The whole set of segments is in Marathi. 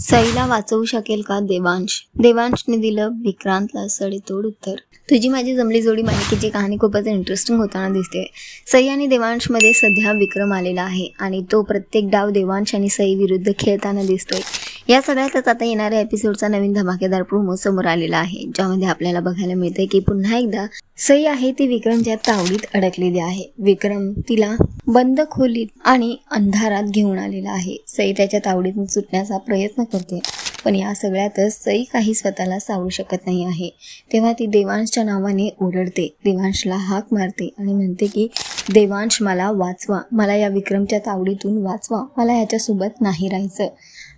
सईला वाचवू शकेल का देवांश? देवांशने दिलं विक्रांतला सडेतोड उत्तर. तुझी माझी जमली जोडी मालिकेची कहाणी खूपच इंटरेस्टिंग होताना दिसते. सई आणि देवांशमध्ये सध्या विक्रम आलेला आहे आणि तो प्रत्येक डाव देवांश आणि सई विरुद्ध खेळताना दिसतोय. या सगळ्यातच आता येणाऱ्या एपिसोडचा नवीन धमाकेदार प्रोमो समोर आलेला आहे, ज्यामध्ये आपल्याला बघायला मिळतंय की पुन्हा एकदा सई आहे ती विक्रमच्या तावडीत अडकलेली आहे. विक्रम तिला बंद खोलीत आणि अंधारात घेऊन आलेला आहे. सई त्याच्या तावडीतून सुटण्याचा प्रयत्न करते, पण या सगळ्यातच सई काही स्वतःला सावरू शकत नाही आहे. तेव्हा ती देवांशच्या नावाने ओरडते, देवांशला हाक मारते आणि म्हणते की देवांश मला वाचवा, मला या विक्रमच्या तावडीतून वाचवा, मला ह्याच्यासोबत नाही राहायचं.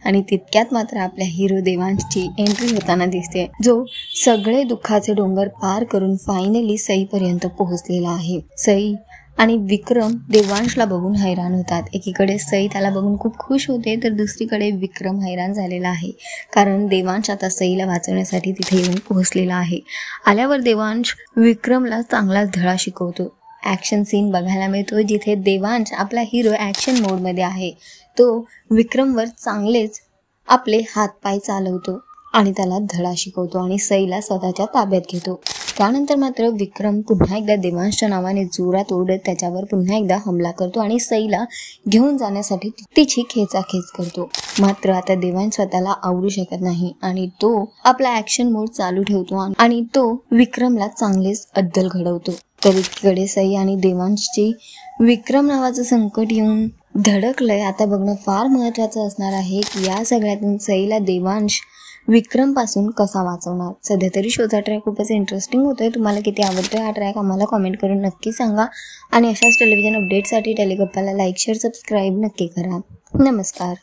आणि तितक्यात मात्र आपल्या हिरो देवांशची एंट्री होताना दिसते, जो सगळे दुःखाचे डोंगर पार करून फायनली सईपर्यंत पोहोचलेला आहे. सई आणि विक्रम देवांशला बघून हैराण होतात. एकीकडे सई त्याला बघून खूप खुश होते, तर दुसरीकडे विक्रम हैराण झालेला आहे, कारण देवांश आता सईला वाचवण्यासाठी तिथे येऊन पोहोचलेला आहे. आल्यावर देवांश विक्रमला चांगलाच धडा शिकवतो. ॲक्शन सीन बघायला मिळतो, जिथे देवांश आपला हिरो ॲक्शन मोडमध्ये आहे. तो विक्रमवर चांगलेच आपले हातपाय चालवतो आणि त्याला धडा शिकवतो आणि सईला स्वतःच्या ताब्यात घेतो. त्यानंतर मात्र विक्रम पुन्हा एकदा देवांशच्या नावाने जोरात ओरडत त्याच्यावर पुन्हा एकदा हमला करतो आणि सईला घेऊन जाण्यासाठी तिची खेचाखेच करतो. मात्र आता देवांश स्वतःला आवरू शकत नाही आणि तो आपला ॲक्शन मोड चालू ठेवतो आणि तो विक्रमला चांगलेच अद्दल घडवतो. तर एकीकडे सई आणि देवांशची विक्रम नावाचं संकट येऊन धडकलंय. आता बघणं फार महत्त्वाचं असणार आहे की या सगळ्यातून सईला देवांश विक्रमपासून कसा वाचवणार. सध्या तरी शोचा ट्रॅक खूपच इंटरेस्टिंग होतोय. तुम्हाला किती आवडतोय हा ट्रॅक आम्हाला कॉमेंट करून नक्की सांगा आणि अशाच टेलिव्हिजन अपडेटसाठी टेलिगप्पाला लाईक, शेअर, सबस्क्राईब नक्की करा. नमस्कार.